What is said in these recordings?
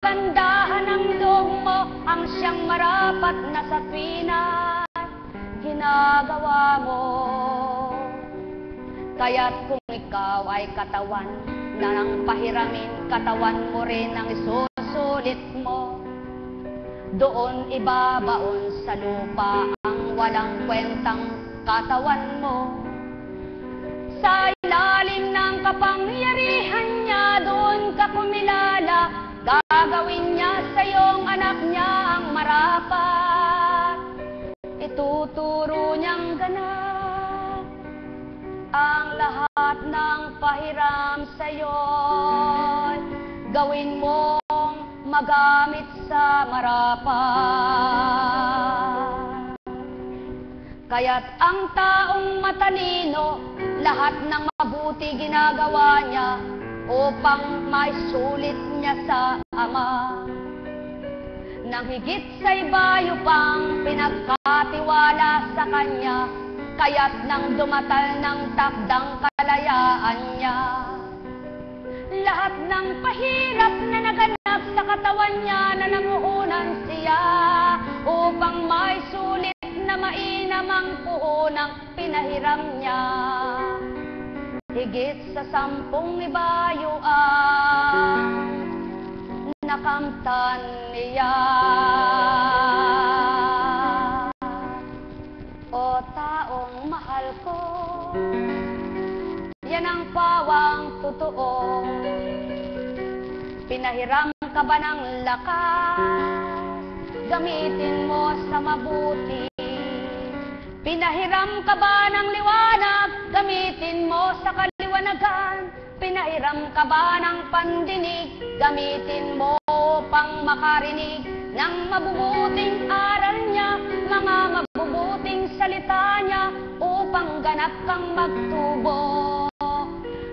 kagandahan ng loob mo ang siyang marapat na sa tuwina ginagawa mo. Kaya't kung ikaw ay katawan na nang pahiramin, katawan mo rin ang isusulit mo. Doon ibabaon sa lupa ang walang kwentang katawan mo. Sa ilalim ng kapangyarihan niya, doon ka kumilala. Gagawin niya sa iyong anak niya ang marapat. Ituturo niyang ganap ang lahat ng pahiram sa iyo. Gawin mong magamit sa marapat. Kaya't ang taong matalino, lahat ng mabuti ginagawa niya upang maisulit niya sa Ama. Nang higit sa ibayo pang pinagkatiwala sa Kanya, kaya't nang dumatal ng takdang kalayaan niya, lahat ng pahirap na naganap sa katawan niya na namuunan siya upang maisulit na mainam ang puhunang pinahiram niya. Higit sa 10 ibayo ang nakamtan niya. O taong mahal ko, yan ang pawang totoo. Pinahiram ka ba ng lakas? Gamitin mo sa mabuti. Pinahiram ka ba ng liwanag? Gamitin mo sa kaliwanagan. Pinahiram ka ba ng pandinig? Gamitin mo pang makarinig ng mabubuting aral niya, mga mabubuting salita niya, upang ganap kang magtubo,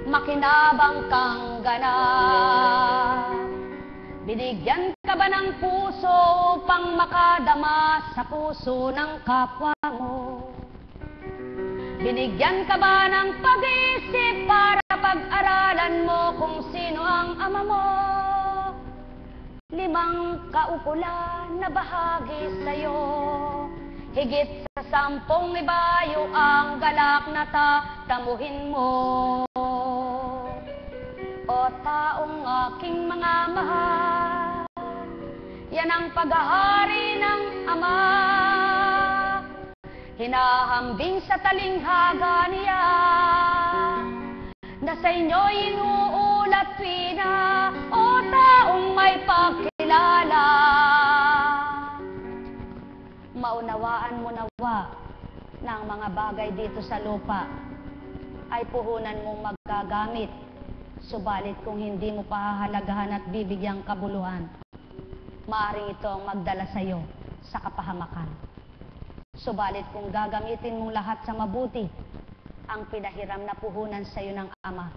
makinabang kang ganap. Binigyan ka ba ng puso upang makadama sa puso ng kapwa mo? Binigyan ka ba ng pag-iisip para pag-aralan mo kung sino ang Ama mo? 5 kaukulan na bahagi sa'yo, higit sa 10 ibayo ang galak na tatamuhin mo. O taong aking mga mahal, yan ang paghahari ng Ama. Hinahambing sa talinghaga niya na sa inyo'y inuulat tuwina. O taong may pagkilala, maunawaan mo nawa na ang mga bagay dito sa lupa ay puhunan mong magagamit. Subalit kung hindi mo pahahalagahan at bibigyang kabuluhan, maaaring ito ang magdala sa iyo sa kapahamakan. Subalit kung gagamitin mong lahat sa mabuti, ang pinahiram na puhunan sa iyo ng Ama,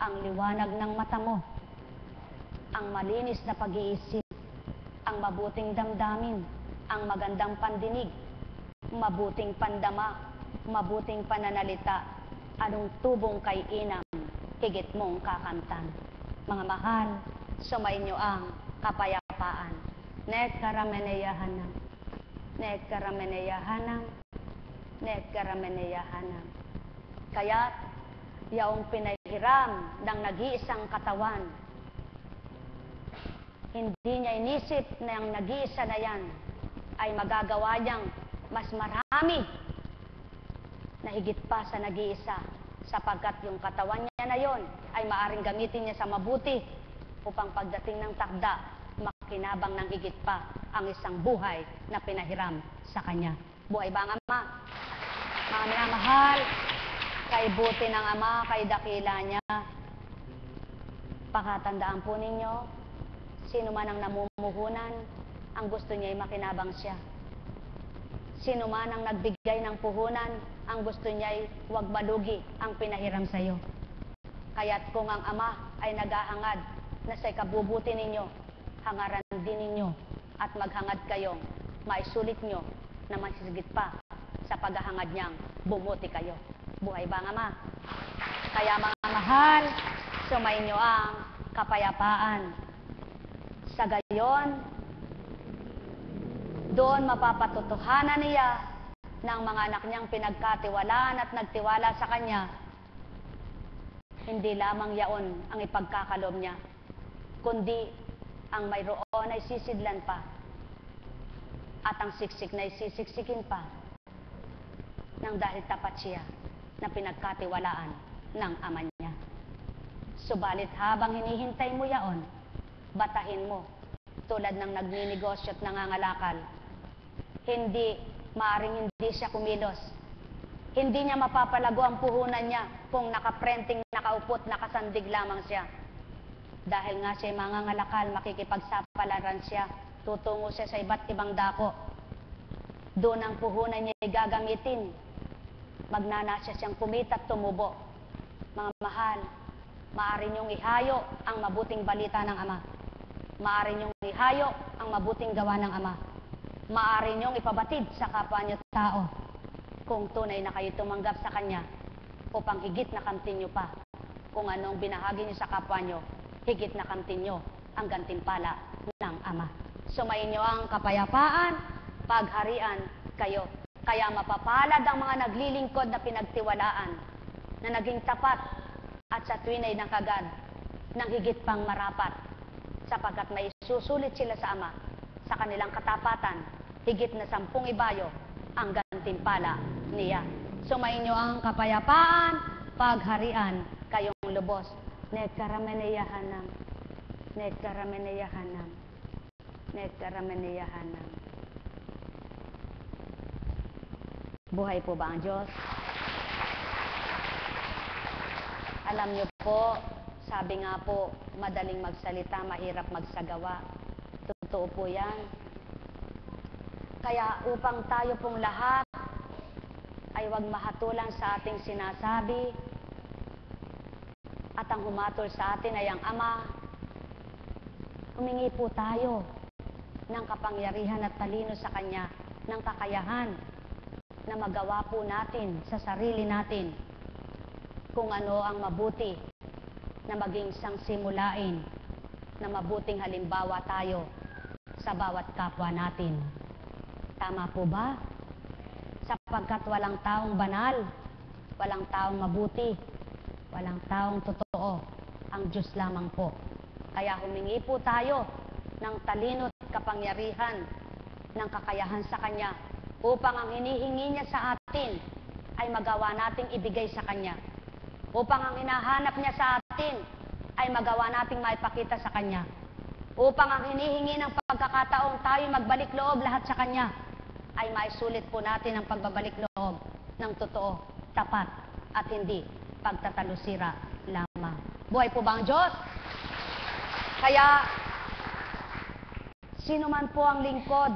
ang liwanag ng mata mo, ang malinis na pag-iisip, ang mabuting damdamin, ang magandang pandinig, mabuting pandama, mabuting pananalita, anong tubong kay inam, higit mong kakamtan. Mga mahal, sumainyo ang kapayapaan. Nekkarameneyahanam. Nekkarameneyahanam. Nekkarameneyahanam. Kaya't yaong pinahiram ng nag-iisang katawan, hindi niya inisip na ang nag-iisa na yan ay magagawa niyang mas marami na higit pa sa nag-iisa, sapagkat yung katawan niya na yon ay maaring gamitin niya sa mabuti upang pagdating ng takda, makinabang ng higit pa ang isang buhay na pinahiram sa Kanya. Buhay ba ang Ama? Mga minamahal, kay buti ng Ama, kay dakila niya. Pakatandaan po ninyo, sino man ang namumuhunan, ang gusto niya ay makinabang siya. Sino man ang nagbigay ng puhunan, ang gusto niya ay huwag malugi ang pinahiram sa iyo. Kaya't kung ang Ama ay naghahangad na sa ikabubuti ninyo, hangaran din ninyo at maghangad kayong maisulit nyo na masisigit pa sa paghahangad niyang bumuti kayo. Buhay ba ang Ama? Kaya mga mahal, sumainyo ang kapayapaan. Sa gayon, doon mapapatotohanan niya ng mga anak niyang pinagkatiwalaan at nagtiwala sa kanya, hindi lamang yaon ang ipagkakaloob niya, kundi ang mayroon ay sisidlan pa at ang siksik na isisiksikin pa nang dahil tapat siya na pinagkatiwalaan ng ama niya. Subalit habang hinihintay mo yaon, batahin mo tulad ng nagninegosyo at nangangalakal. Maaring hindi siya kumilos. Hindi niya mapapalago ang puhunan niya kung nakaprenting, nakaupot, nakasandig lamang siya. Dahil nga siya mangangalakal, makikipagsapalaran siya, tutungo siya sa iba't ibang dako. Doon ang puhunan niya ay gagamitin. Magnanasya siyang kumita at tumubo. Mga mahal, maaari niyong ihayo ang mabuting balita ng Ama. Maaari niyong ihayo ang mabuting gawa ng Ama. Maaari niyong ipabatid sa kapwa niyo tao kung tunay na kayo tumanggap sa Kanya upang higit na kamtin niyo pa kung anong binahagi niyo sa kapwa niyo, higit na kamtin niyo ang gantimpala ng Ama. Sumayin niyo ang kapayapaan, pagharian kayo. Kaya mapapalad ang mga naglilingkod na pinagtiwalaan, na naging tapat at sa tuwin ay nakagad ng higit pang marapat, sapagkat may susulit sila sa Ama sa kanilang katapatan, higit na 10 ibayo ang gantimpala niya. Sumayin niyo ang kapayapaan, pagharian kayong lubos. Nekkarameneyahanam, nekkarameneyahanam, nekkarameneyahanam. Buhay po ba ang Diyos? Alam niyo po, sabi nga po, madaling magsalita, mahirap magsagawa. Totoo po yan. Kaya upang tayo pong lahat ay huwag mahatulan sa ating sinasabi at ang humatol sa atin ay ang Ama, humingi po tayo ng kapangyarihan at talino sa Kanya, ng kakayahan na magawa po natin sa sarili natin kung ano ang mabuti na maging sangsimulain, na mabuting halimbawa tayo sa bawat kapwa natin. Tama po ba? Sapagkat walang taong banal, walang taong mabuti, walang taong totoo, ang Diyos lamang po. Kaya humingi po tayo ng talino at kapangyarihan, ng kakayahan sa Kanya, upang ang hinihingi niya sa atin ay magawa nating ibigay sa Kanya. Upang ang hinahanap niya sa atin ay magawa nating maipakita sa Kanya. Upang ang hinihingi ng pagkakataong tayo magbalik loob lahat sa Kanya, ay maisulit po natin ang pagbabalik loob ng totoo, tapat, at hindi pagtatalusira lamang. Buhay po ba ang Diyos? Kaya, sino man po ang lingkod,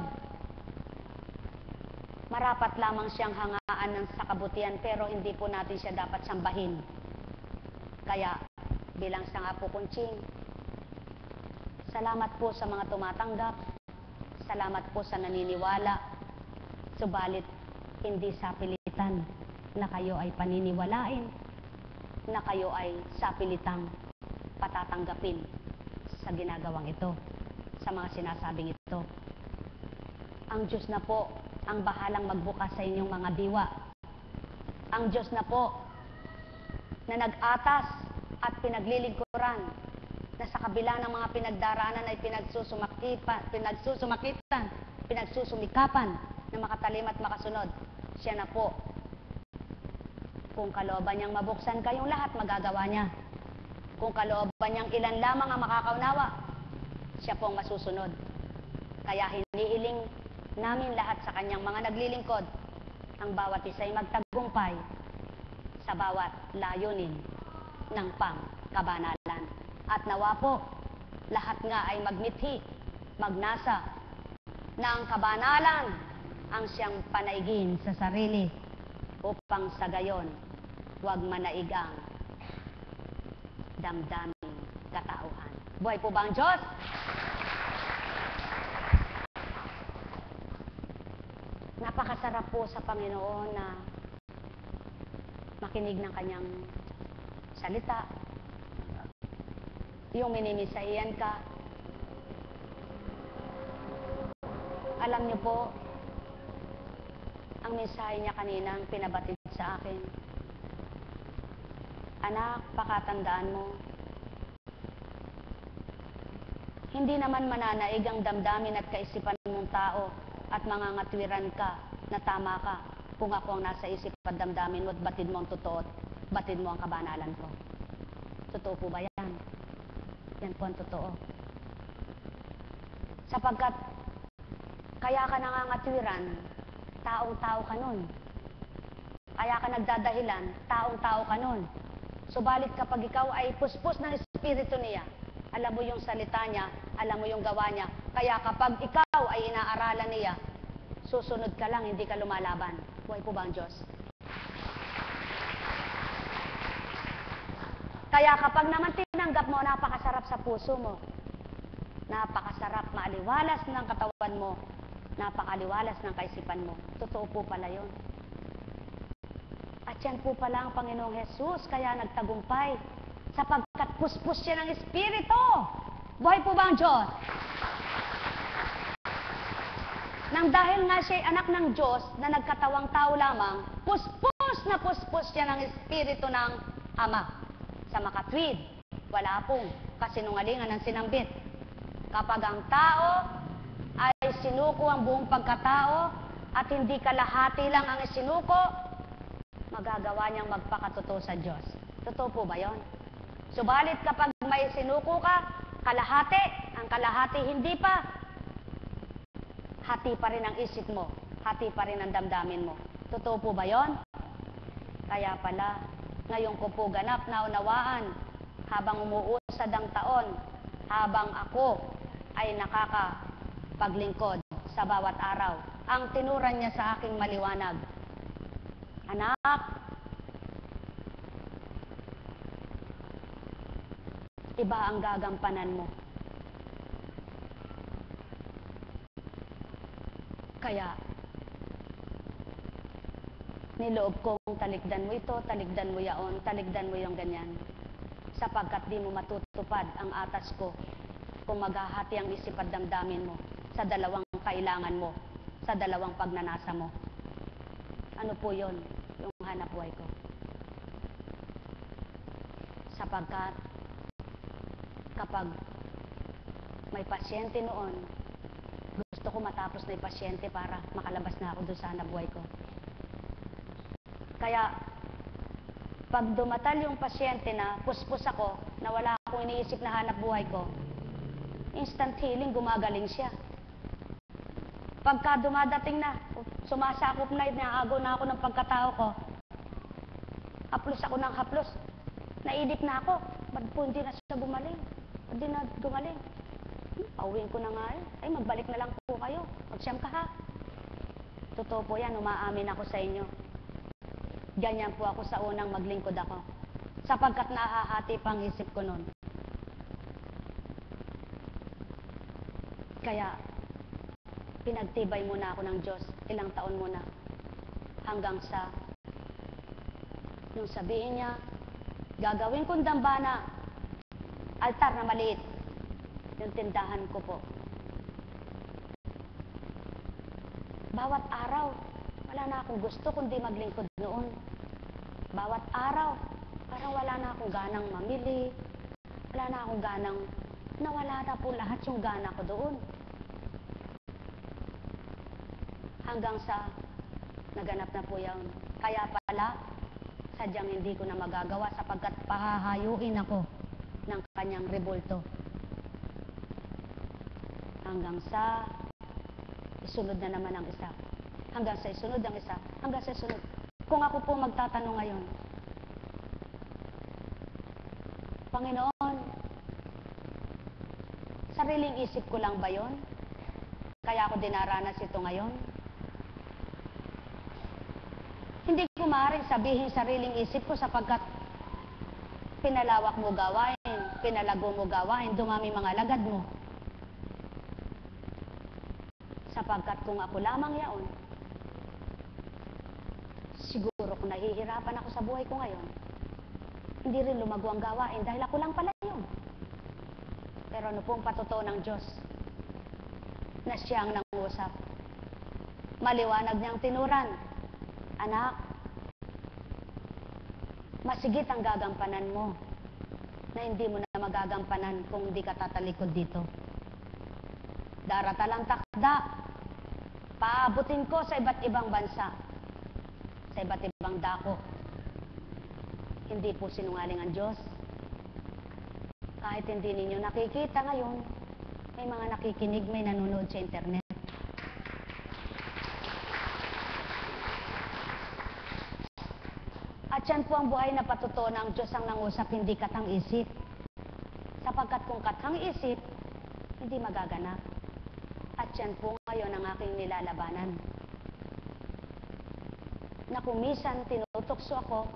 marapat lamang siyang hangaan ng sa kabutihan, pero hindi po natin siya dapat sambahin. Kaya, bilang sa nga po kunching, salamat po sa mga tumatanggap, salamat po sa naniniwala, subalit hindi sapilitan na kayo ay paniniwalain, na kayo ay sapilitang patatanggapin sa ginagawang ito, sa mga sinasabing ito. Ang Diyos na po ang bahalang magbukas sa inyong mga diwa. Ang Diyos na po na nag-atas at pinaglilingkuran, na sa kabila ng mga pinagdaraanan ay pinagsusumikapan na makatalim at makasunod. Siya na po, kung kalooban niyang mabuksan kayong lahat, magagawa niya. Kung kalooban niyang ilan lamang ang makakaunawa, siya pong masusunod. Kaya hinihiling namin lahat sa Kanyang mga naglilingkod, ang bawat isa ay magtagumpay sa bawat layunin ng pangkabanalan. At nawa po, lahat nga ay magmithi, magnasa na ang kabanalan ang siyang panaigin sa sarili, upang sa gayon, huwag manaig ang damdaming katauhan. Buhay po ba ang Diyos? Napakasarap po sa Panginoon na makinig ng Kanyang salita. Yung minimisayan ka, Alam niyo po, ang mensahe niya kanina ang pinabatid sa akin. Anak, pakatandaan mo, hindi naman mananaig ang damdamin at kaisipan mong tao at mangangatwiran ka na tama ka kung ako ang nasa isip at damdamin mo at batid mo ang totoo at batid mo ang kabanalan ko. Totoo po ba yan? Yan po ang totoo. Sapagkat kaya ka nangangatwiran, taong-tao ka nun. Kaya ka nagdadahilan, taong-tao ka nun. Subalit kapag ikaw ay puspos ng Espiritu niya, alam mo yung salita niya, alam mo yung gawa niya. Kaya kapag ikaw ay inaaralan niya, susunod ka lang, hindi ka lumalaban. Buhay po ba ang Diyos? Kaya kapag naman tinanggap mo, napakasarap sa puso mo. Napakasarap, maaliwalas ng katawan mo. Napakaliwalas ng kaisipan mo. Totoo po pala yun. At yan po pala ang Panginoong Jesus, kaya nagtagumpay. Sapagkat puspos siya ng Espiritu. Buhay po ba ang Diyos? Nang dahil nga siya anak ng Diyos na nagkatawang tao lamang, puspos siya ng Espiritu ng Ama. Sa makatwid, wala pong kasinungalingan ng sinambit. Kapag ang tao ay sinuko ang buong pagkatao at hindi kalahati lang ang isinuko, magagawa niyang magpakatotoo sa Diyos. Totoo po ba yun? Subalit kapag may sinuko ka, kalahati, ang kalahati hindi pa, hati pa rin ang isip mo, hati pa rin ang damdamin mo. Totoo po ba yun? Kaya pala, ngayon ko po ganap na unawaan habang umuusad ang taon, habang ako ay nakakapaglingkod sa bawat araw. Ang tinuran niya sa aking maliwanag, anak, iba ang gagampanan mo. Kaya, niloob kong talikdan mo ito, talikdan mo yaon, talikdan mo yung ganyan. Sapagkat di mo matutupad ang atas ko kung maghahati ang isip at damdamin mo sa dalawang kailangan mo, sa dalawang pagnanasa mo. Ano po yun? Yung hanap buhay ko. Sapagkat kapag may pasyente noon, gusto ko matapos na yung pasyente para makalabas na ako doon sa hanap buhay ko. Kaya, pag dumatal yung pasyente na puspos ako, na wala akong iniisip na hanap buhay ko, instant healing, gumagaling siya. Pagka dumadating na, sumasakop na, naago na ako ng pagkatao ko, haplos ako ng haplos, naidik na ako, ba't po hindi na siya gumaling? Hindi na gumaling. Pauwiin ko na nga ay magbalik na lang po kayo, magsyam ka ha. Totoo po yan, umaamin ako sa inyo. Ganyan po ako sa unang maglingkod ako. Sapagkat nahahati pang isip ko noon. Kaya, pinagtibay muna ako ng Diyos. Ilang taon muna. Hanggang sa, nung sabihin niya, gagawin kong dambana, altar na maliit. Yung tindahan ko po. Bawat araw, wala na akong gusto kundi maglingkod noon. Bawat araw, parang wala na akong ganang mamili. Wala na akong ganang, nawala na po lahat yung gana ko doon. Hanggang sa, naganap na po yan. Kaya pala, sadyang hindi ko na magagawa sapagkat pahahayuin ako ng kanyang rebulto. Hanggang sa, isunod na naman ang isa. Hanggang sa isunod ang isa. Hanggang sa isunod. Kung ako po magtatanong ngayon, Panginoon, sariling isip ko lang ba yon? Kaya ako dinaranas ito ngayon? Hindi ko maaaring sabihin sariling isip ko sapagkat pinalawak mo gawain, pinalago mo gawain, dumami mga lagad mo. Sapagkat kung ako lamang yaon, siguro kung nahihirapan ako sa buhay ko ngayon, hindi rin lumago ang gawain dahil ako lang pala yun. Pero ano pong patotoo ng Diyos na siya ang nangusap? Maliwanag niyang tinuran, anak, masigit ang gagampanan mo na hindi mo na magagampanan kung hindi ka tatalikod dito. Daratalang takda, paabutin ko sa iba't ibang bansa, sa iba't ibang dako. Hindi po sinungaling ang Diyos. Kahit hindi ninyo nakikita ngayon, may mga nakikinig, may nanonood sa internet. At yan po ang buhay na patutuo ng Diyos ang nangusap, hindi katang-isip. Sapagkat kung katang-isip, hindi magaganap. At yan po ngayon ang aking nilalabanan. Na kung minsan tinutokso ako,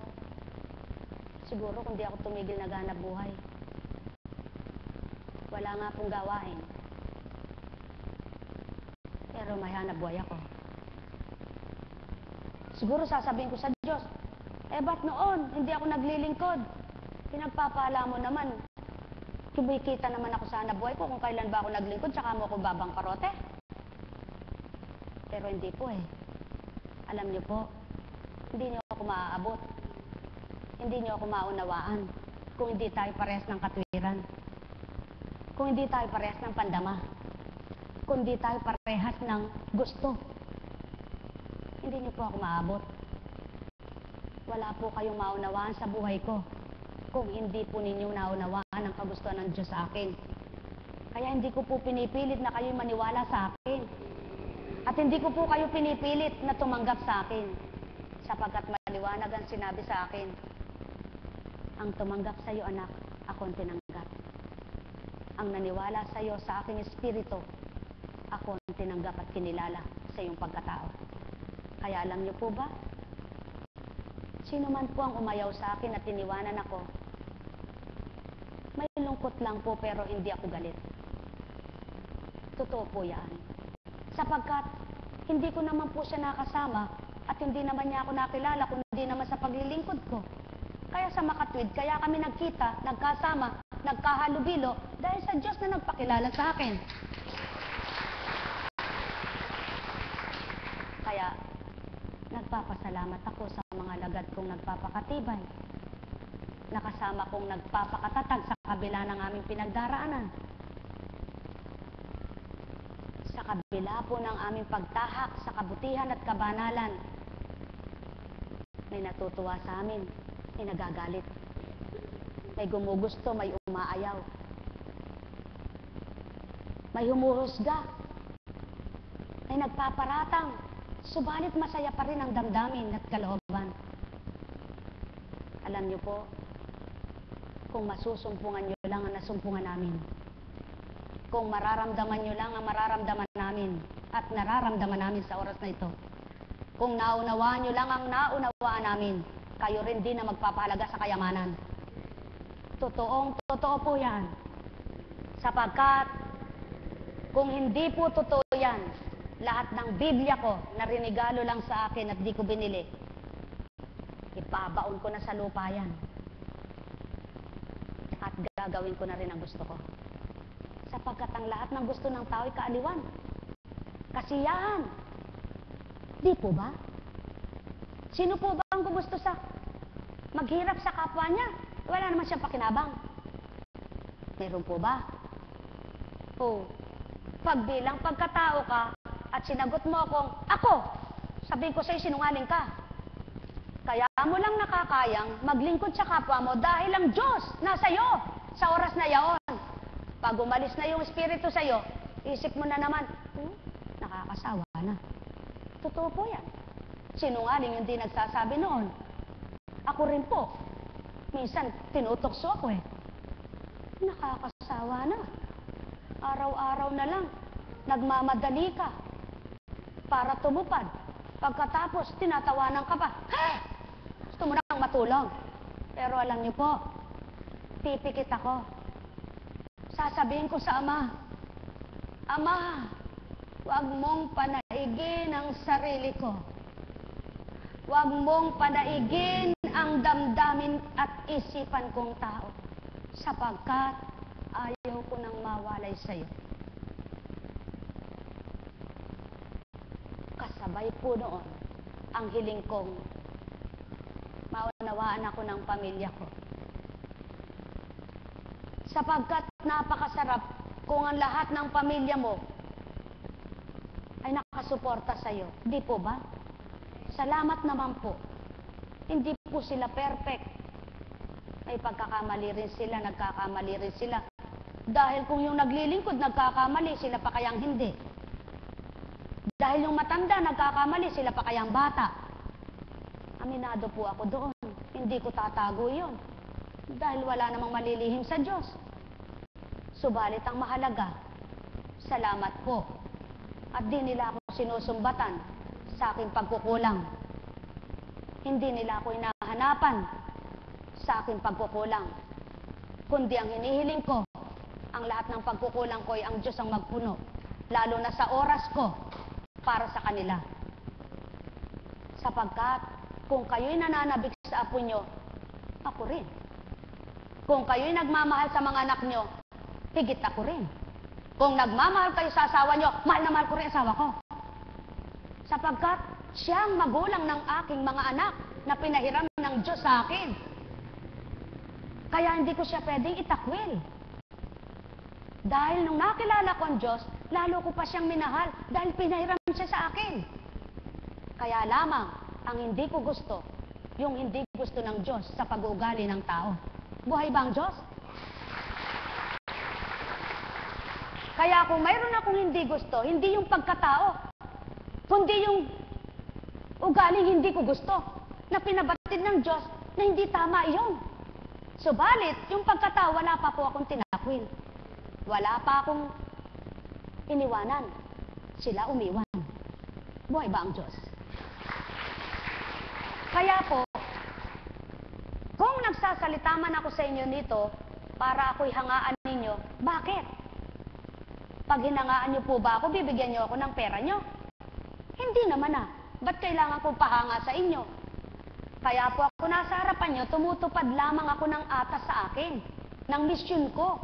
siguro kung di ako tumigil naghanap buhay. Wala nga pong gawain. Pero may hanap buhay ako. Siguro sasabihin ko sa Diyos, ba't noon hindi ako naglilingkod? Pinagpapala mo naman. Kumikita naman ako sa hanap buhay ko kung kailan ba ako naglingkod, tsaka mo ako babangkarote. Pero hindi po eh. Alam niyo po, hindi niyo ako maaabot. Hindi niyo ako maunawaan kung hindi tayo parehas ng katwiran. Kung hindi tayo parehas ng pandama. Kung hindi tayo parehas ng gusto. Hindi niyo po ako maabot. Wala po kayong maunawaan sa buhay ko kung hindi po ninyo naunawaan ang kagustuhan ng Diyos sa akin. Kaya hindi ko po pinipilit na kayo'y maniwala sa akin. At hindi ko po kayo pinipilit na tumanggap sa akin. Sapagkat maliwanag ang sinabi sa akin, ang tumanggap sa iyo, anak, ako ang tinanggap. Ang naniwala sa iyo sa aking espiritu, ako ang tinanggap at kinilala sa iyong pagkatao. Kaya alam niyo po ba, sino man po ang umayaw sa akin at tiniwanan ako, may lungkot lang po pero hindi ako galit. Totoo po yan. Sapagkat hindi ko naman po siya nakasama at hindi naman niya ako nakilala kung hindi naman sa paglilingkod ko. Kaya sa makatwid, kaya kami nagkita, nagkasama, nagkahalubilo dahil sa Diyos na nagpakilala sa akin. Kaya nagpapasalamat ako sa mga lagad kong nagpapakatibay. Nakasama kong nagpapakatatag sa kabila ng aming pinagdaraanan. Sa kabila po ng aming pagtahak sa kabutihan at kabanalan, may natutuwa sa amin, may nagagalit. May gumugusto, may umaayaw. May humuhusga. May nagpaparatang. Subalit masaya pa rin ang damdamin at kalooban. Alam niyo po, kung masusumpungan niyo lang ang nasumpungan namin, kung mararamdaman niyo lang ang mararamdaman namin at nararamdaman namin sa oras na ito, kung naunawaan niyo lang ang naunawaan namin, kayo rin din na magpapahalaga sa kayamanan. Totoo po yan. Sapagkat kung hindi po totoo yan, lahat ng Biblia ko na rinigalo lang sa akin at di ko binili, ipabaon ko na sa lupa yan. At gagawin ko na rin ang gusto ko. Sapagkat ang lahat ng gusto ng tao ay kaaliwan. Kasiyahan. Di po ba? Sino po ba ang gusto sa maghirap sa kapwa niya? Wala naman siyang pakinabang. Meron po ba? O, pagbilang pagkatao ka at sinagot mo akong, ako, sabihin ko sa'yo, sinungaling ka. Kaya mo lang nakakayang maglingkod sa kapwa mo dahil ang Diyos nasa iyo sa oras na yaon. Pag umalis na yung Espiritu sa iyo, isip mo na naman, nakakasawa na. Totoo po yan. Sinungaling hindi nagsasabi noon. Ako rin po. Minsan, tinutokso ako eh. Nakakasawa na. Araw-araw na lang, nagmamadali ka para tumupad. Pagkatapos, tinatawanan ka pa. Ha! Gusto mo nang matulog. Pero alam niyo po, pipikit ako. Sasabihin ko sa Ama, Ama, huwag mong panaigin ang sarili ko. Huwag mong panaigin ang damdamin at isipan kong tao. Sapagkat ayaw ko nang mawalay sa iyo. Kasabay po noon, ang hiling kong maunawaan ako ng pamilya ko. Sapagkat napakasarap kung ang lahat ng pamilya mo ay nakasuporta sa iyo. Di po ba? Salamat naman po. Hindi po sila perfect. May pagkakamali rin sila, nagkakamali rin sila. Dahil kung yung naglilingkod nagkakamali, sila pa kayang hindi. Dahil yung matanda nagkakamali, sila pa kayang bata. Aminado po ako doon. Hindi ko tatago yun. Dahil wala namang malilihim sa Diyos. Subalit ang mahalaga, salamat po. At di nila ako sinusumbatan sa aking pagkukulang. Hindi nila ako hinahanapan sa aking pagkukulang. Kundi ang hinihiling ko, ang lahat ng pagkukulang ko ay ang Diyos ang magpuno. Lalo na sa oras ko para sa kanila. Sapagkat kung kayo'y nananabik sa apo nyo, ako rin. Kung kayo'y nagmamahal sa mga anak nyo, higit ako rin. Kung nagmamahal kayo sa asawa nyo, mahal na mahal ko rin asawa ko. Sapagkat siya ang magulang ng aking mga anak na pinahiram ng Diyos sa akin. Kaya hindi ko siya pwedeng itakwil. Dahil nung nakilala ko ang Diyos, lalo ko pa siyang minahal dahil pinahiram siya sa akin. Kaya lamang, ang hindi ko gusto, yung hindi gusto ng Diyos sa pag-uugali ng tao. Buhay ba ang Diyos? Kaya kung mayroon akong hindi gusto, hindi yung pagkatao, kundi yung ugaling hindi ko gusto, na pinabatid ng Diyos na hindi tama iyon. Subalit, yung pagkatao, wala pa po akong tinakwil. Wala pa akong iniwanan. Sila umiwan. Buhay ba ang Diyos? Kaya po, kung nagsasalita man ako sa inyo nito, para ako'y hangaan ninyo, bakit? Pag hinangaan niyo po ba ako, bibigyan niyo ako ng pera niyo? Hindi naman ah. Ba't kailangan kong pahanga sa inyo? Kaya po ako nasa harapan niyo, tumutupad lamang ako ng atas sa akin, ng misyon ko.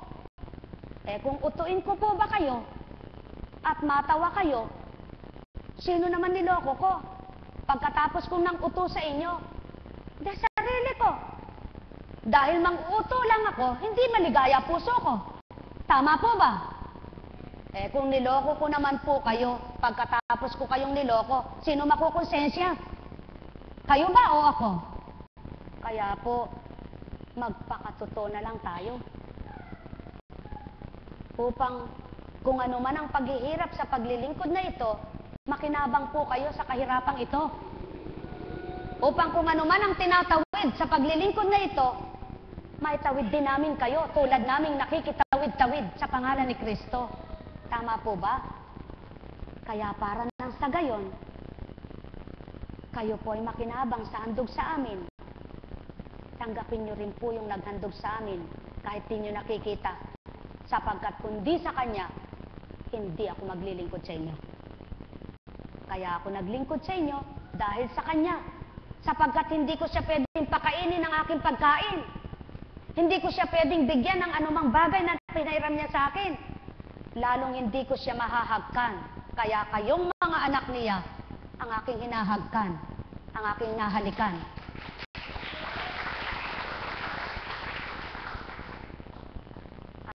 Eh kung utuin ko po ba kayo, at matawa kayo, sino naman niloko ko? Pagkatapos kong nang uto sa inyo, dahil sarili ko. Dahil mang-uto lang ako, hindi maligaya puso ko. Tama po ba? Eh kung niloko ko naman po kayo, pagkatapos ko kayong niloko, sino makukonsensya? Kayo ba o ako? Kaya po, magpakatotoo na lang tayo. Upang kung ano man ang paghihirap sa paglilingkod na ito, makinabang po kayo sa kahirapang ito. Upang kung ano man ang tinatawid sa paglilingkod na ito, maitawid din namin kayo tulad naming nakikitawid-tawid sa pangalan ni Kristo. Tama po ba? Kaya para nang sa gayon, kayo po ay makinabang sa handog sa amin. Tanggapin nyo rin po yung naghandog sa amin kahit di nyo nakikita. Sapagkat kundi sa Kanya, hindi ako maglilingkod sa inyo. Kaya ako naglingkod sa inyo dahil sa Kanya. Sapagkat hindi ko siya pwedeng pakainin ng aking pagkain. Hindi ko siya pwedeng bigyan ng anumang bagay na pinairam niya sa akin. Lalong hindi ko siya mahahagkan. Kaya kayong mga anak niya, ang aking hinahagkan, ang aking nahalikan.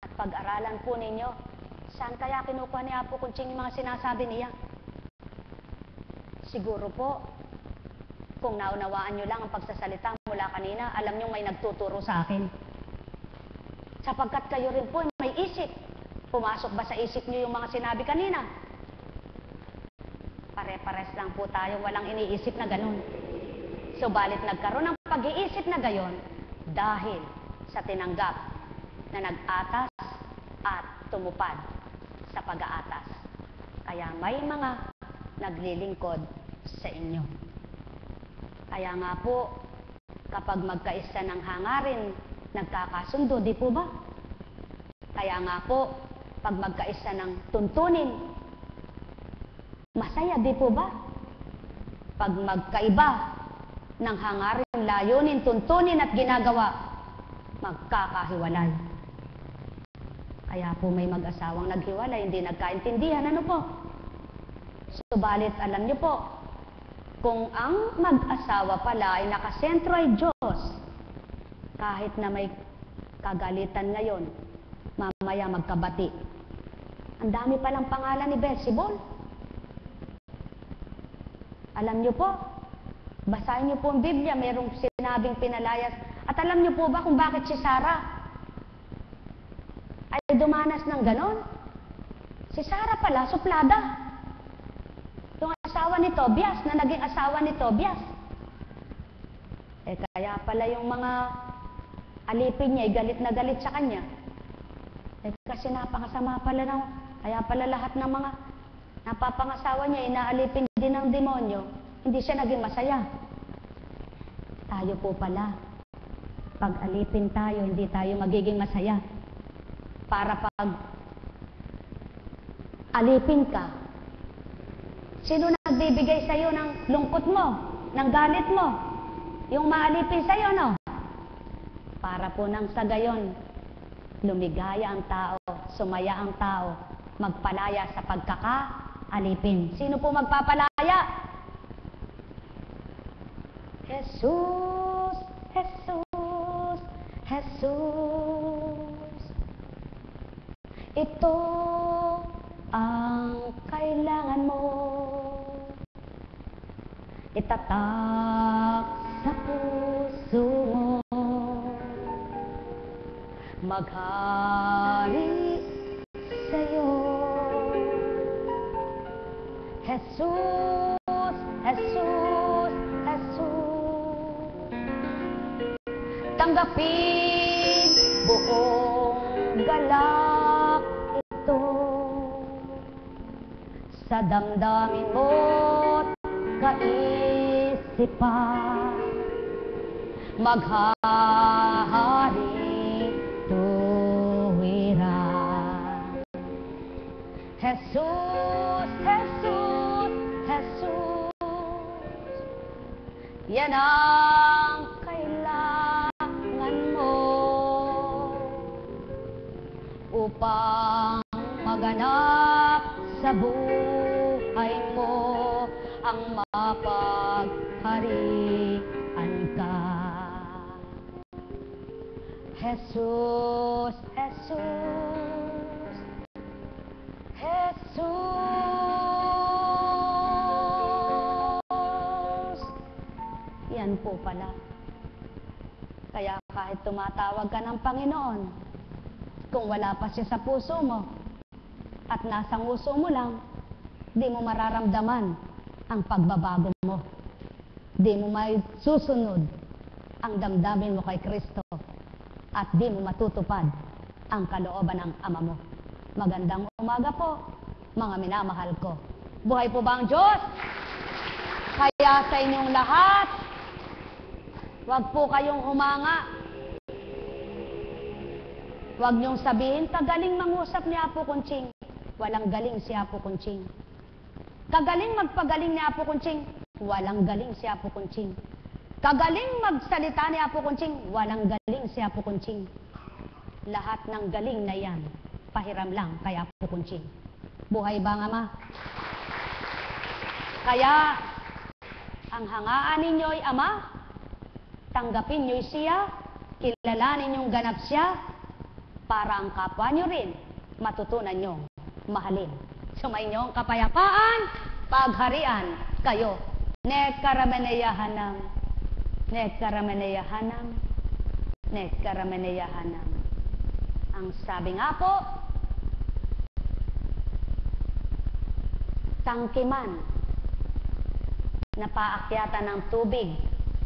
At pag-aralan po ninyo, saan kaya kinukuha ni Apo Kunching yung mga sinasabi niya? Siguro po, kung naunawaan nyo lang ang pagsasalita mula kanina, alam nyo may nagtuturo sa akin. Sapagkat kayo rin po may isip. Pumasok ba sa isip nyo yung mga sinabi kanina? Pare-pares lang po tayo, walang iniisip na ganun. Subalit nagkaroon ng pag-iisip na gayon dahil sa tinanggap na nag-atas at tumupad sa pag-aatas. Kaya may mga naglilingkod sa inyo. Kaya nga po, kapag magkaisa ng hangarin, nagkakasundo, di po ba? Kaya nga po, pag magkaisa ng tuntunin, masaya, di po ba? Pag magkaiba ng hangarin, layunin, tuntunin at ginagawa, magkakahiwalay. Kaya po may mag-asawang naghiwalay, hindi nagkaintindihan. Ano po? Subalit alam niyo po, kung ang mag-asawa pala ay nakasentro ay Diyos, kahit na may kagalitan ngayon, mamaya magkabati. Ang dami palang pangalan ni Beelzebul. Alam niyo po, basahin niyo po ang Biblia, mayroong sinabing pinalayas. At alam niyo po ba kung bakit si Sarah ay dumanas ng ganon? Si Sarah pala, suplada. Yung asawa ni Tobias, na naging asawa ni Tobias. Kaya pala yung mga alipin niya, galit na galit sa kanya. Kasi napakasama pala ng, kaya pala lahat ng mga napapangasawa niya, inaalipin din ng demonyo, hindi siya naging masaya. Tayo po pala, pag alipin tayo, hindi tayo magiging masaya. Para pag alipin ka, sino nagbibigay sa'yo ng lungkot mo, ng galit mo? Yung maalipin sa'yo, no? Para po nang sa gayon, lumigaya ang tao, sumaya ang tao, magpalaya sa pagkakaalipin. Sino po magpapalaya? Jesus, Jesus, Jesus. Ito ang kailangan mo. Itatak sa puso mo. Maghari sa'yo. Jesus, Jesus, Jesus. Tanggapin buong galak ito. Sa damdamin mo't kaisipan, maghahari tuwiran. Jesus, Jesus, Jesus. Yan ang kailangan mo upang maganap sa buhay mo ang mapagharian ka. Jesus, Jesus, Jesus. Yan po pala. Kaya kahit tumatawag ka ng Panginoon, kung wala pa siya sa puso mo at nasa nguso mo lang, di mo mararamdaman ang pagbabago mo. Di mo may susunod ang damdamin mo kay Kristo at di mo matutupad ang kalooban ng Ama mo. Magandang umaga po, mga minamahal ko. Buhay po ba ang Diyos? Kaya sa inyong lahat, wag po kayong humanga. Wag niyong sabihin, kagaling mangusap ni Apo Kunching. Walang galing si Apo Kunching. Kagaling magpagaling ni Apo Kunching. Walang galing si Apo Kunching. Kagaling magsalita ni Apo Kunching. Walang galing si Apo Kunching. Lahat ng galing na yan, pahiram lang kay Apo Kunching. Buhay ba nga, Ma? Kaya, ang hangaan ninyo'y Ama, tanggapin nyo'y siya, kilalanin nyong ganap siya, para ang kapwa nyo rin matutunan nyong mahalin. Sumainyo ang kapayapaan, pagharian kayo. Nekarameneyahanam, nekarameneyahanam, nekarameneyahanam. Ang sabi nga po, tangkiman na paakyatan ng tubig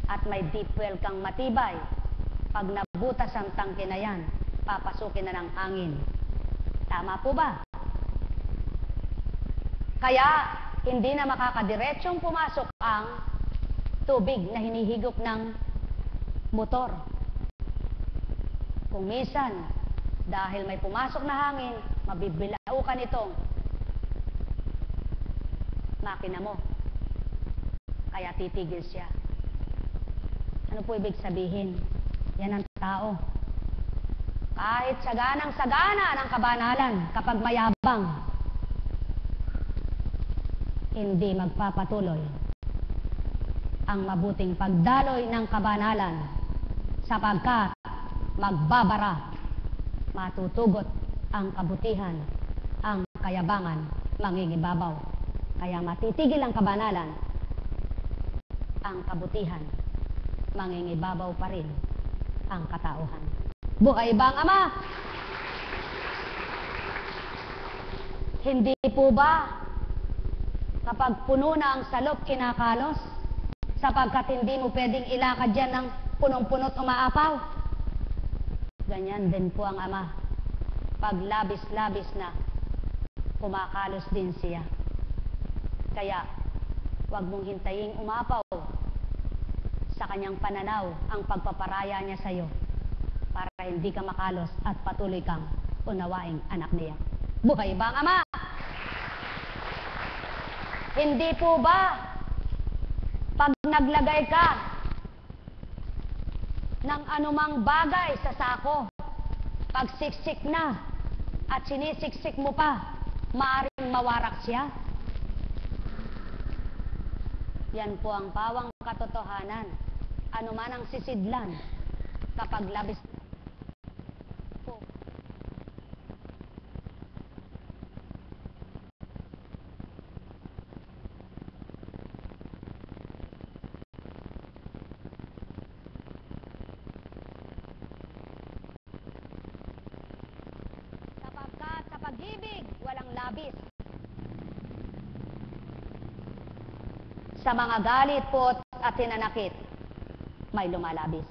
at may deep well kang matibay, pag nabutas ang tangke na yan, papasukin na ng hangin. Tama po ba? Kaya, hindi na makakadiretsong pumasok ang tubig na hinihigop ng motor. Kung minsan, dahil may pumasok na hangin, mabibilaukan itong makina mo. Kaya titigil siya. Ano po ibig sabihin? Yan ang tao. Kahit saganang-sagana ng kabanalan, kapag mayabang, hindi magpapatuloy ang mabuting pagdaloy ng kabanalan sapagkat magbabara, matutugot ang kabutihan, ang kayabangan, mangingibabaw. Kaya matitigil ang kabanalan, ang kabutihan, mangingibabaw pa rin ang katauhan. Buhay ba ang Ama? Hindi po ba kapag puno na ang salop kinakalos sapagkat hindi mo pwedeng ilakad yan ng punong-punot umaapaw? Ganyan din po ang Ama. Pag labis-labis na, kumakalos din siya. Kaya, huwag mong hintaying umapaw sa kanyang pananaw ang pagpaparaya niya sa iyo para hindi ka makalos at patuloy kang unawaing anak niya. Buhay ba ang Ama? Hindi po ba pag naglagay ka ng anumang bagay sa sako, pag siksik na at sinisiksik mo pa, maaaring mawarak siya? Yan po ang pawang katotohanan. Ano man ang sisidlan kapag labis po. Sapagkat sa pag-ibig, walang labis. Sa mga galit po at hinanakit, may lumalabis.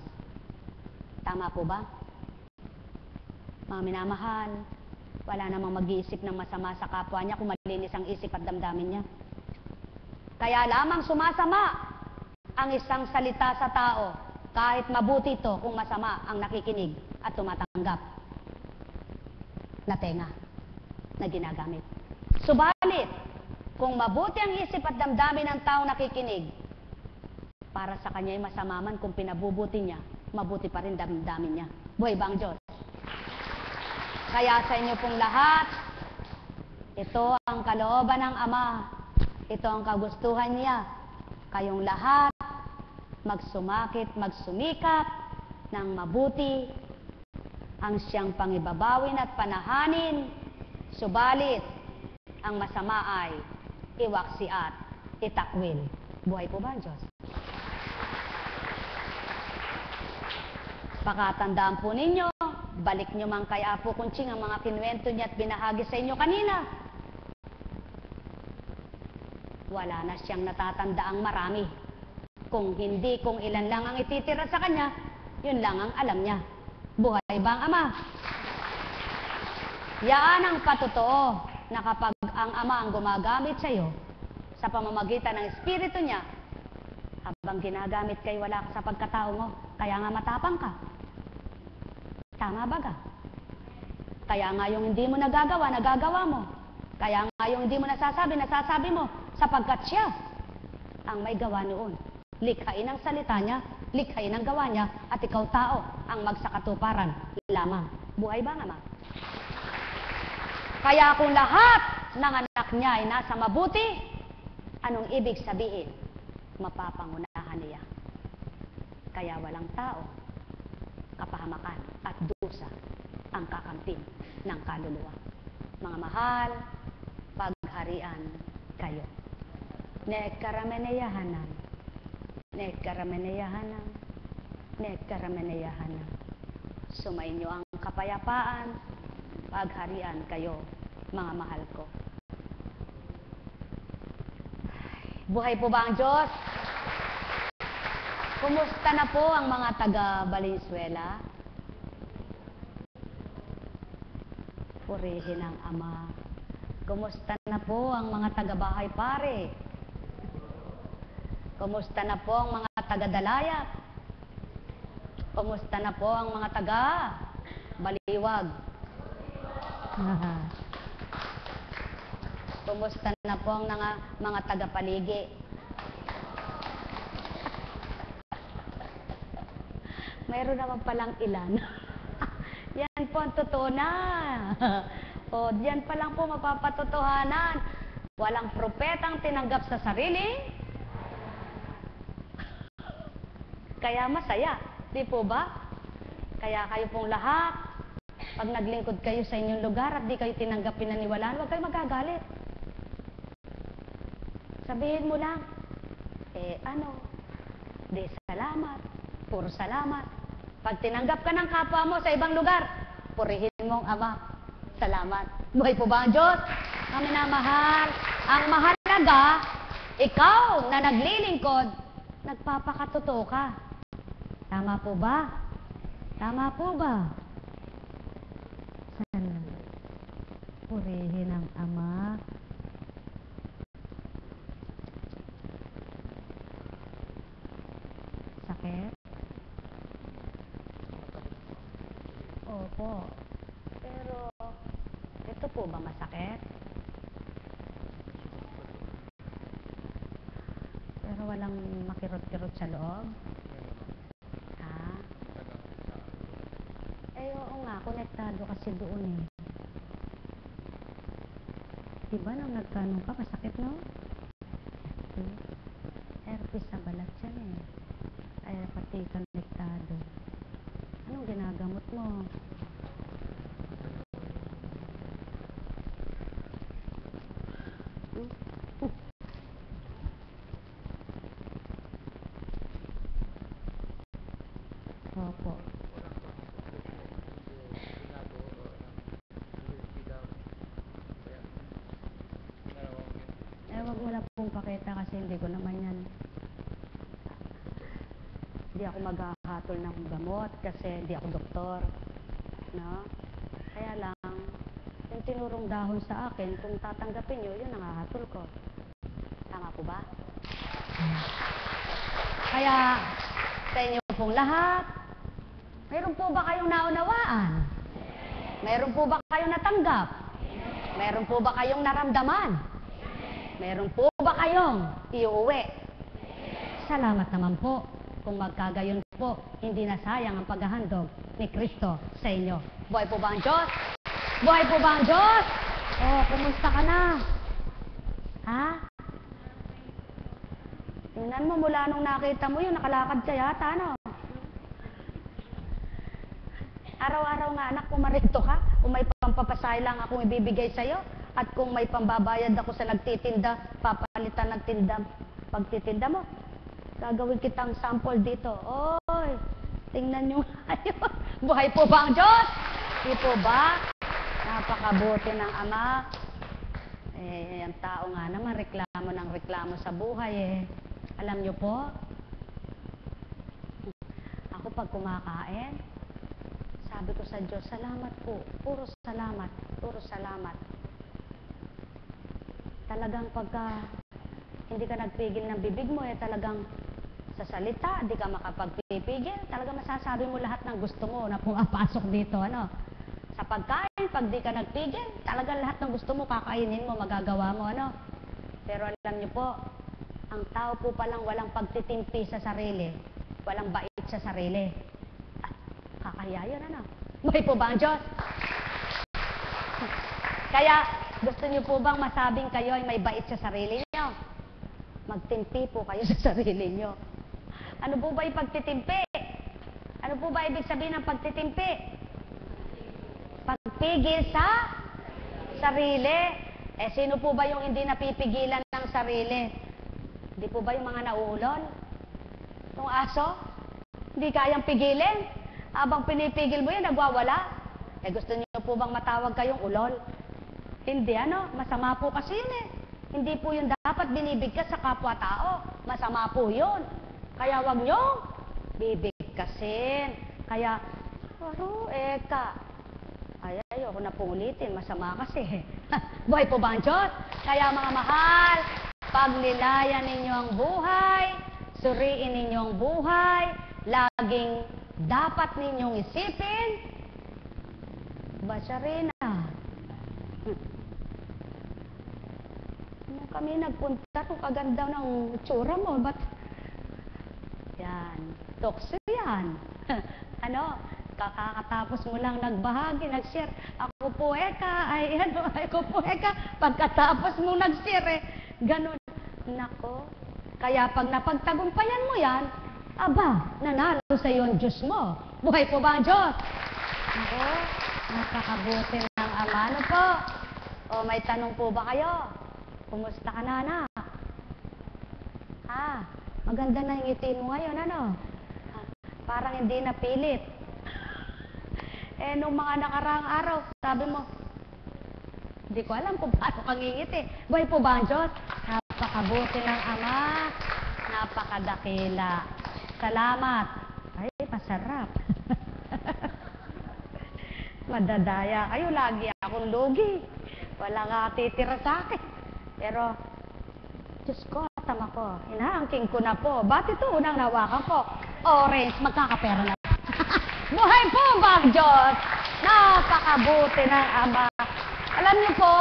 Tama po ba? Mga minamahal, wala namang mag-iisip ng masama sa kapwa niya kung malinis ang isip at damdamin niya. Kaya lamang sumasama ang isang salita sa tao, kahit mabuti ito kung masama ang nakikinig at tumatanggap na tenga na ginagamit. Subalit, kung mabuti ang isip at damdamin ng taong nakikinig, para sa kanya ay masama man kung pinabubuti niya, mabuti pa rin damdamin niya. Buhay ba ang Diyos? Kaya sa inyo pong lahat, ito ang kalooban ng Ama. Ito ang kagustuhan niya. Kayong lahat, magsumakit, magsumikap ng mabuti, ang siyang pangibabawin at panahanin, subalit, ang masama ay iwaksi at itakwil. Buhay po ba ang Diyos? Pakatandaan po ninyo, balik nyo man kay Apo Kunching ang mga kinuwento niya at binahagi sa inyo kanina. Wala na siyang natatandaang marami. Kung hindi, kung ilan lang ang ititira sa kanya, yun lang ang alam niya. Buhay ba ang Ama? Yan ang patotoo na kapag ang Ama ang gumagamit sa iyo sa pamamagitan ng Espiritu niya, habang ginagamit kayo, wala ka sa pagkatao mo, kaya nga matapang ka. Tama ba ka? Kaya nga yung hindi mo nagagawa, nagagawa mo. Kaya nga yung hindi mo nasasabi, nasasabi mo, sapagkat siya ang may gawa noon. Likhain ang salita niya, likhain ang gawa niya, at ikaw tao ang magsakatuparan lamang. Buhay ba nga, Ma? Kaya kung lahat ng anak niya ay nasa mabuti, anong ibig sabihin? Mapapangunahan niya. Kaya walang tao, kapahamakan at dusa ang kakampin ng kaluluwa. Mga mahal, pagharian kayo. Nekarameneyahanan, nekarameneyahanan, nekarameneyahanan. Sumainyo ang kapayapaan, pagharian kayo, mga mahal ko. Buhay po ba ang Diyos? Kumusta na po ang mga taga Valenzuela? Purihin ang Ama. Kumusta na po ang mga taga Bahay Pare? Kumusta na po ang mga taga Dalayat? Kumusta na po ang mga taga Baliwag? Kumusta na po ang mga taga Paligi? Mayroon naman palang ilan. Yan po ang totoo na. O, diyan pa lang po mapapatotohanan Walang propetang tinanggap sa sarili, kaya masaya. Di po ba? Kaya kayo pong lahat, pag naglingkod kayo sa inyong lugar at di kayo tinanggap pinaniwalaan, huwag kayo magagalit. Sabihin mo lang, di salamat, puro salamat. Pag tinanggap ka ng kapwa mo sa ibang lugar, purihin mong Ama, salamat. Buhay po ba ang Diyos? Ang minamahal, ang mahalaga, ikaw na naglilingkod, nagpapakatotoo ka. Tama po ba? Tama po ba? Salamat. Purihin ang Ama. Sakit? Opo. Pero, ito po ba masakit? Pero walang makirot-kirot sa loob? Oo nga, konektado kasi doon eh. Diba nung nagtanong ka, masakit no? Herpes sa balat yan eh. Kaya pati konektado. Anong ginagamot mo? Opo. Wag mo na pong pakita kasi hindi ko naman yan. Hindi ako maghahatol ng gamot kasi hindi ako doktor. No? Kaya lang, yung tinurong dahon sa akin, kung tatanggapin nyo, yun ang hahatol ko. Tama po ba? Kaya, sa inyo pong lahat, mayroon po ba kayong naunawaan? Mayroon po ba kayong natanggap? Mayroon po ba kayong naramdaman? Meron po ba kayong iuwi? Salamat naman po. Kung magkagayon po, hindi na sayang ang paghahandog ni Kristo sa inyo. Buhay po ba ang Diyos? Buhay po ba ang Diyos? Kumusta ka na? Ha? Tingnan mo, mula nung nakita mo yun, nakalakad ka yata, ano? Araw-araw nga, anak, pumarito ka. Kung may pampapasahe lang akong ibibigay sa'yo, at kung may pambabayad ako sa nagtitinda, papalitan ng tinda. Pagtitinda mo, gagawin kitang sample dito. Oy, tingnan nyo ngayon. Buhay po ba ang Diyos? Di po ba? Napakabuti ng Ama. Ang tao nga naman, reklamo ng reklamo sa buhay eh. Alam nyo po, ako pag kumakain, sabi ko sa Diyos, salamat po. Puro salamat. Puro salamat. Talagang pagka hindi ka nagpigil ng bibig mo, talagang sa salita, hindi ka makapagpipigil. Talagang masasabi mo lahat ng gusto mo na pumapasok dito, ano? Sa pagkain, pag di ka nagpigil, talagang lahat ng gusto mo, kakainin mo, magagawa mo, ano? Pero alam niyo po, ang tao po palang walang pagtitimpi sa sarili, walang bait sa sarili. Kakaya yun, ano? Buhay po ba ang Diyos? Kaya, gusto niyo po bang masabing kayo ay may bait sa sarili niyo? Magtimpi po kayo sa sarili niyo. Ano po ba yung pagtitimpi? Ano po ba ibig sabihin ng pagtitimpi? Pagpigil sa sarili. Sino po ba yung hindi napipigilan ng sarili? Hindi po ba yung mga nauulol? Yung aso? Hindi kayang pigilin? Habang pinipigil mo yan, nagwawala? Gusto niyo po bang matawag kayong ulol? Hindi, ano? Masama po kasi yun eh. Hindi po yun dapat binibigkas sa kapwa-tao. Masama po yun. Kaya wag nyo bibigkasin. Kaya, ayoko na pong ulitin. Masama kasi. Buhay po ba ang Diyos? Kaya mga mahal, pagnilayan ninyo ang buhay, suriin ninyo ang buhay, laging dapat ninyong isipin, Basarina. Nung kami nagpunta, kung kaganda ng tsura mo, ba't? Yan. Tokso yan. Ano? Kakatapos mo lang nagbahagi, nag-share. Ako po eka, ay ano, ako po eka. Pagkatapos mo nag-share ganun. Nako, kaya pag napagtagumpayan mo yan, aba, nanalo sa iyo ang Diyos mo. Buhay po ba ang Diyos? Nako, napakabuti ng Ama. Ano po? O may tanong po ba kayo? Kumusta ka na, anak? Maganda na yung ngiti mo ngayon, ano? Parang hindi napilit. Nung mga nakaraang araw, sabi mo, hindi ko alam kung paano kang ngingiti. Buhay po ba ang Diyos? Napakabuti ng Ama. Napakadakila. Salamat. Ay, masarap. Madadaya kayo, lagi akong lugi. Wala nga titira sa akin. Pero, Diyos ko, tama ko. Inaangking ko na po. Ba't ito unang nawakan ko? Orange, magkakapera na. Buhay po ba, Diyos? Napakabuti ng Ama. Alam niyo po,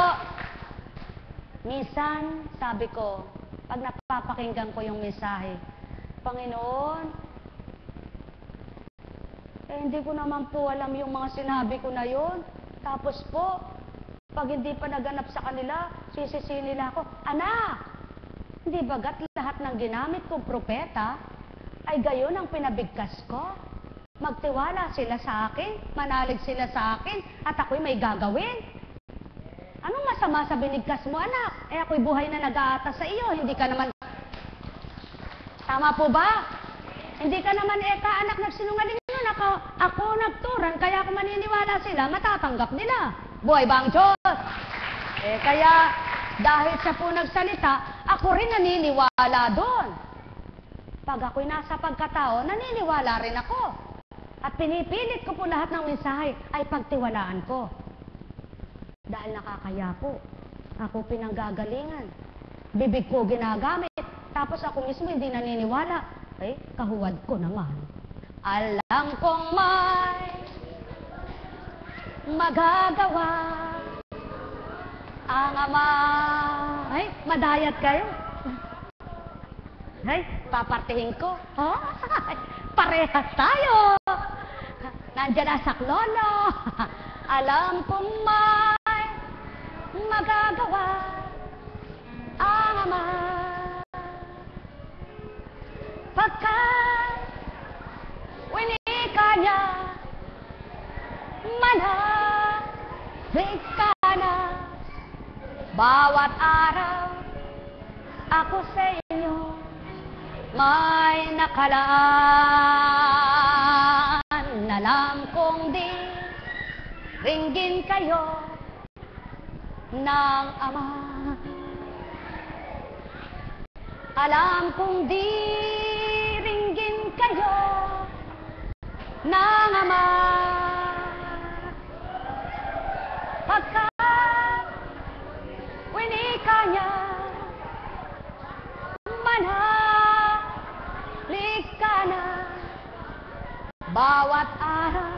minsan, sabi ko, pag napapakinggan ko yung mensahe, Panginoon, hindi ko naman po alam yung mga sinabi ko na yun. Tapos po, pag hindi pa naganap sa kanila, sisisi nila ako, Anak, hindi bagat lahat ng ginamit kong propeta ay gayon ang pinabigkas ko? Magtiwala sila sa akin, manalig sila sa akin, at ako'y may gagawin. Anong masama sa binigkas mo, anak? Ako'y buhay na nag-aatas sa iyo, hindi ka naman... Tama po ba? Hindi ka naman anak nagsinungaling nun. Ako nagturan, kaya kung maniniwala sila, matatanggap nila. Buhay ba ang Diyos? Kaya, dahil siya po nagsalita, ako rin naniniwala doon. Pag ako'y nasa pagkatao, naniniwala rin ako. At pinipilit ko po lahat ng mensahe ay pagtiwalaan ko. Dahil nakakaya po. Ako pinanggagalingan. Bibig ko ginagamit. Tapos ako mismo hindi naniniwala. Kahuwad ko naman. Alam kong may magagawa ang Ama. Madayat kayo. Papartihin ko. Parehas tayo. Nandiyan na saklolo. Alam kong may magagawa ang Ama. Pagkat winika niya, manahig ka na. Bawat araw ako sa inyo may nakalaan. Alam kong di ringgin kayo ng Ama. Alam kong di ringgin kayo ng Ama. Pagkat winika niya, manahig ka na. Bawat araw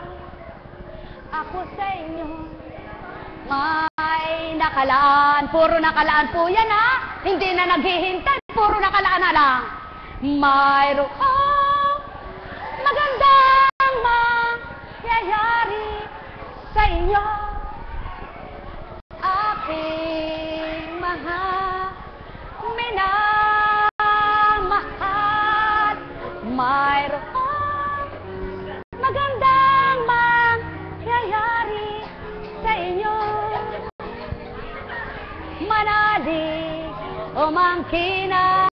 ako sa inyo may nakalaan. Puro nakalaan po yan, ha? Hindi na naghihintay. Puro nakalaan na lang. Mayroong magandang mangyayari sa inyo, aking mga minamahal. Mayroong magandang mangyayari sa inyo, manalig umangkin at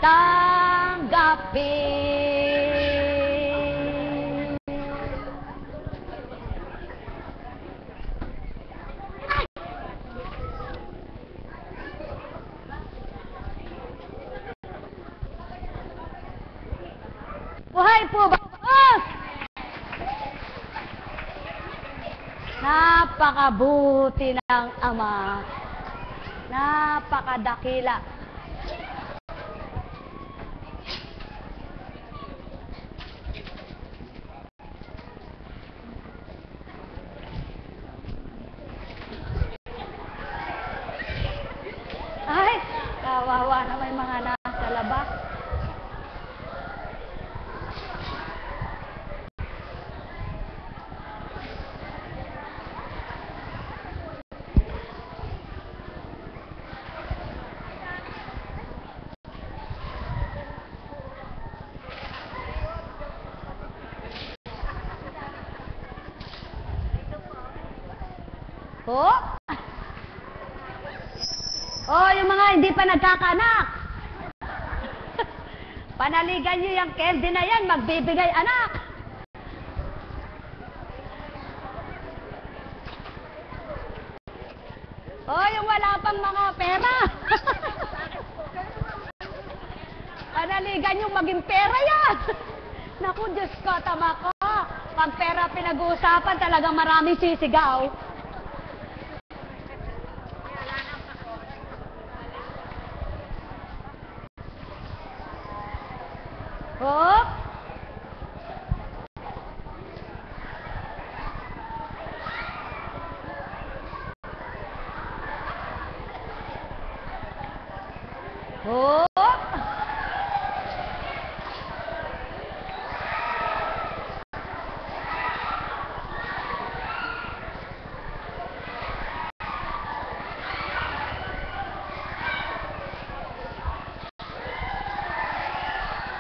tanggapin. Buhay po ba? Napakabuti ng Ama. Napakadakila. Ay, kawawa na may mga nasa labas. Oh? Oh, yung mga hindi pa nagkakanak. Panaligan nyo yung candy na yan, magbibigay anak. Oh, yung wala pang mga pera. Panaligan nyo maging pera yan. Naku, Diyos ko, tama ko. Pag pera pinag-uusapan, talagang maraming sisigaw. Hop! Hop!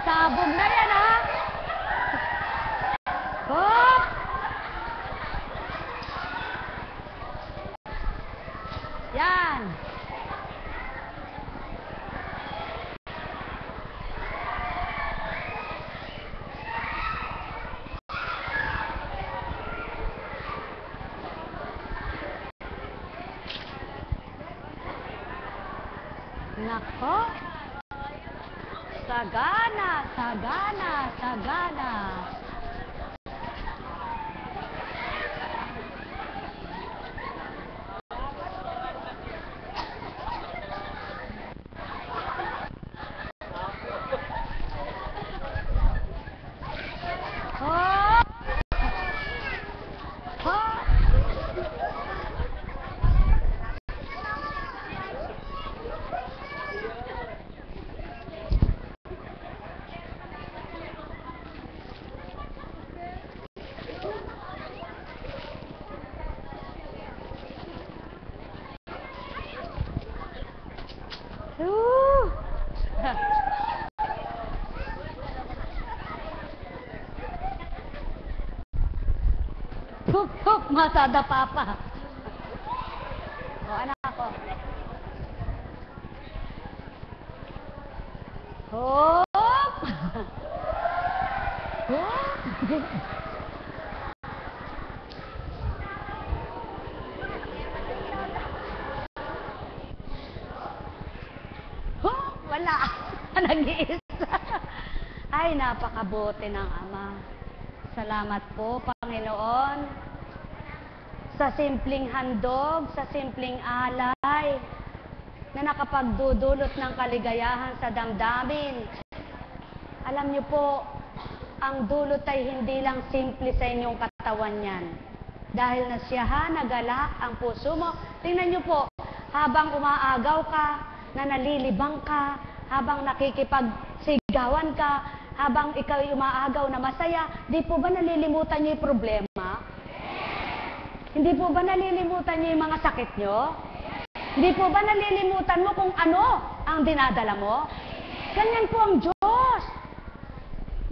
Sabog na yan, ha? Hop! Yan. Nako. Sagana, sagana, sagana. Hop! Hop! Woo! Huk, huk, masada papa. O, anak ko. Hop! Hop! Hop! Wala. Nag-iisa. Ay, napakabuti ng Ama. Salamat po, Panginoon, sa simpleng handog, sa simpleng alay, na nakapagdudulot ng kaligayahan sa damdamin. Alam niyo po, ang dulot ay hindi lang simple sa inyong katawan yan. Dahil nasiyahan, nagalak ang puso mo. Tingnan niyo po, habang umaagaw ka, na nalilibang ka, habang nakikipagsigawan ka, habang ikaw ay umaagaw na masaya, di po ba nalilimutan niyo yung problema? Hindi po ba nalilimutan niyo yung mga sakit niyo? Hindi po ba nalilimutan mo kung ano ang dinadala mo? Ganyan po ang Diyos.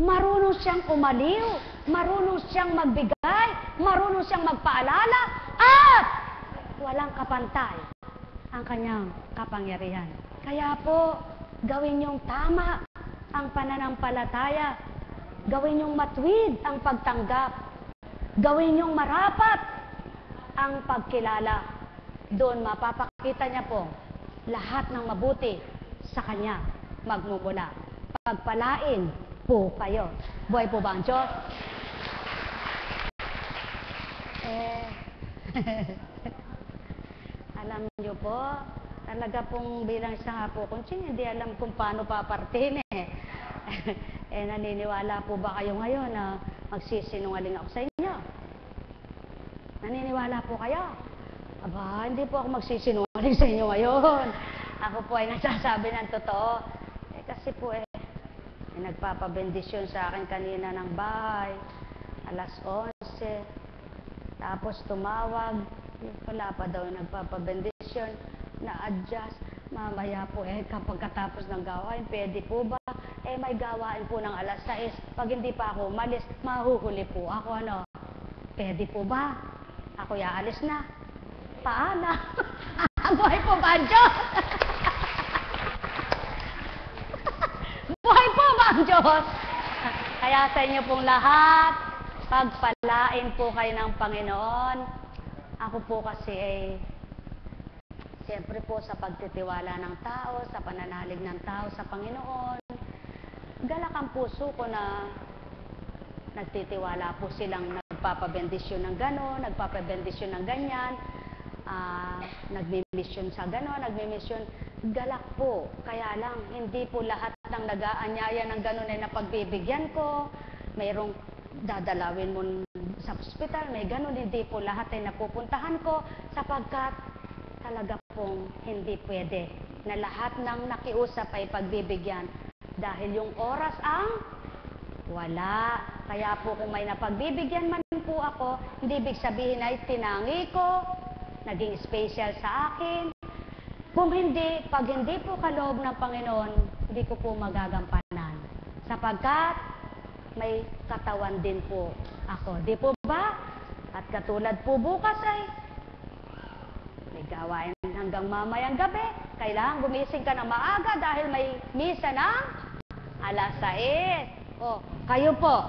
Marunong siyang umaliw, marunong siyang magbigay, marunong siyang magpaalala, at walang kapantay ang kanyang kapangyarihan. Kaya po, gawin niyong tama ang pananampalataya. Gawin niyong matuwid ang pagtanggap. Gawin niyong marapat ang pagkilala. Doon mapapakita niya po lahat ng mabuti sa Kanya magmumula. Pagpalain po kayo. Buhay po ba ang Diyos? Alam niyo po, talaga pong bilang isang apo kung hindi alam kung paano papartin naniniwala po ba kayo ngayon na magsisinungaling ako sa inyo? Naniniwala po kayo? Aba, hindi po ako magsisinungaling sa inyo ngayon. Ako po ay nagsasabi ng totoo. Kasi po nagpapabendisyon sa akin kanina ng bahay, alas 11. Tapos tumawag, wala pa daw nagpapabendisyon, na-adjust. Mamaya po kapag katapos ng gawain, pwede po ba? May gawain po ng alas 6. Pag hindi pa ako umalis, mahuhuli po ako, ano? Pwede po ba? Ako aalis na. paalam. Buhay po ba ang Diyos? Buhay po ba ang Diyos? Kaya sa inyo pong lahat, pagpalain po kayo ng Panginoon. Ako po kasi siyempre po sa pagtitiwala ng tao, sa pananalig ng tao sa Panginoon, galak ang puso ko na nagtitiwala po silang nagpapabendisyon ng gano'n, nagpapabendisyon ng ganyan, nagmimisyon sa gano'n, nagmimisyon, galak po. Kaya lang, hindi po lahat ng nag-aanyaya ng gano'n ay napagbibigyan ko. Mayroong dadalawin mo sa ospital, may gano'n, hindi po lahat ay napupuntahan ko sapagkat talaga pong hindi pwede na lahat ng nakiusap ay pagbibigyan dahil yung oras ang wala. Kaya po kung may napagbibigyan man po ako, hindi ibig sabihin ay tinangi ko, naging special sa akin. Kung hindi, pag hindi po kaloob ng Panginoon, hindi ko po magagampanan. Sapagkat may katawan din po ako. Di po ba? At katulad po bukas ay may gawain hanggang mamayang gabi. Kailangan gumising ka na maaga dahil may misa ng alas 6. O, kayo po.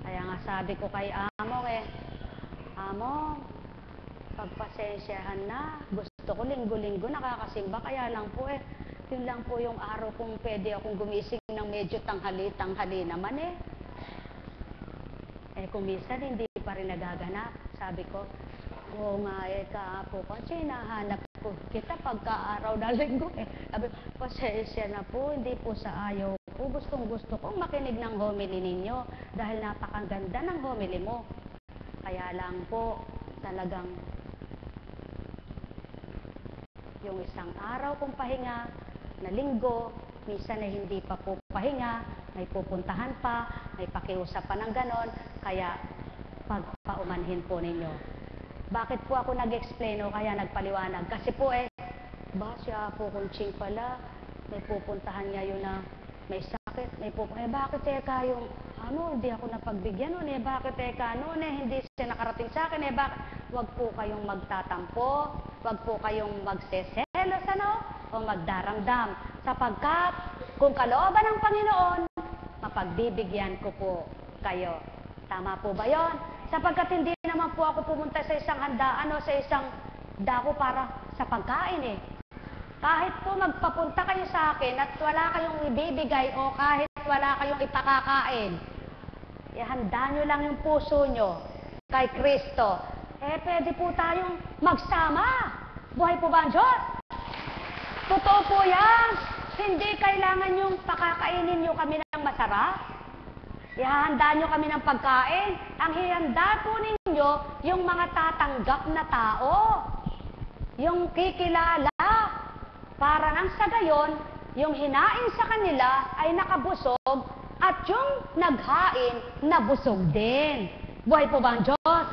Kaya nga sabi ko kay Among Among, pagpasensyahan na. Gusto ko linggo-linggo nakakasimba. Kaya lang po yun lang po yung araw kung pwede akong gumising ng medyo tanghali naman kung minsan hindi pa rin nagaganap. Sabi ko, oo nga kaapo ko, sinahanap ko kita pagka-araw na linggo Sabi, pasensya na po, hindi po sa ayaw ko. Gusto kong makinig ng homily ninyo dahil napakaganda ng homily mo. Kaya lang po, talagang yung isang araw kong pahinga na linggo, minsan ay hindi pa po pahinga, may pupuntahan pa, may pakiusap pa ng ganon, kaya pagpaumanhin po ninyo. Bakit po ako nag-explain o kaya nagpaliwanag? Kasi po siya po kunching pala, may pupuntahan niya yun na may sakit, may pupuntahan, bakit yung, hindi ako napagbigyan nun bakit nun hindi siya nakarating sa akin bakit? Huwag po kayong magtatampo, huwag po kayong magseselos, o magdaramdam, sapagkat kung kalooban ng Panginoon, mapagbibigyan ko po kayo. Tama po ba yon? Sapagkat hindi naman po ako pumunta sa isang handaan o sa isang dako para sa pagkain Kahit po magpapunta kayo sa akin at wala kayong ibibigay o kahit wala kayong ipakakain, ihanda nyo lang yung puso nyo kay Kristo. Pwede po tayong magsama. Buhay po ba ang Diyos? Totoo po yan. Hindi kailangan yung pakakainin nyo kami ng masarap. Ihahanda nyo kami ng pagkain. Ang ihanda po ninyo, yung mga tatanggap na tao. Yung kikilala. Para nang sa gayon, yung hinain sa kanila ay nakabusog at yung naghain, nabusog din. Buhay po ba ang Diyos?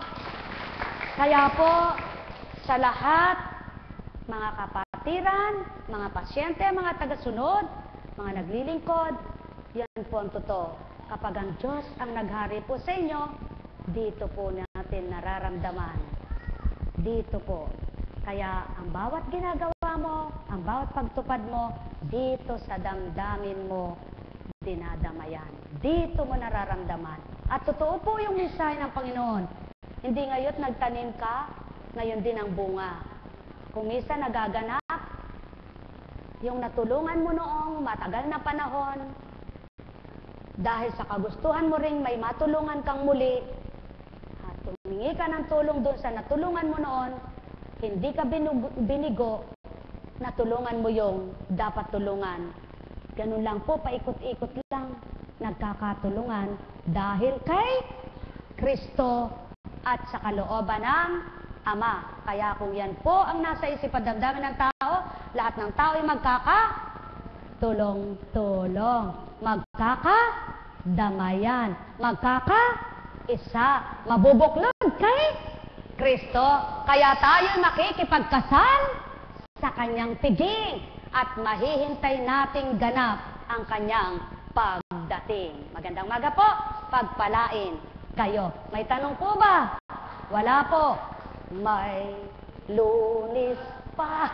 Kaya po, sa lahat, mga kapatiran, mga pasyente, mga tagasunod, mga naglilingkod, yan po ang totoo. Kapag ang Diyos ang naghari po sa inyo, dito po natin nararamdaman. Dito po. Kaya ang bawat ginagawa mo, ang bawat pagtupad mo, dito sa damdamin mo, dinadamayan. Dito mo nararamdaman. At totoo po yung mensahe ng Panginoon. Hindi ngayon nagtanim ka, ngayon din ang bunga. Kung minsan nagaganap, yung natulungan mo noong matagal na panahon, dahil sa kagustuhan mo ring may matulungan kang muli, at humingi ka ng tulong doon sa natulungan mo noon, hindi ka binigo, natulungan mo yung dapat tulungan. Ganun lang po, paikot-ikot lang, nagkakatulungan dahil kay Kristo at sa kalooban ng Ama. Kaya kung yan po ang nasa isip at damdamin ng tao, lahat ng tao ay magkakatulong-tulong, magkakadamayan, magkakaisa, mabubuklod kay Kristo. Kaya tayo makikipagkasal sa kanyang piging at mahihintay nating ganap ang kanyang pagdating. Magandang maga po, pagpalain kayo. May tanong po ba? Wala po. May Lunis pa.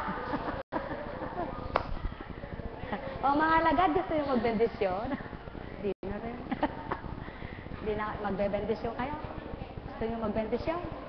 O mga alagad, gusto yung magbendisyon? Di na rin. Di na, magbebendisyon kayo? Gusto nyo magbendisyon?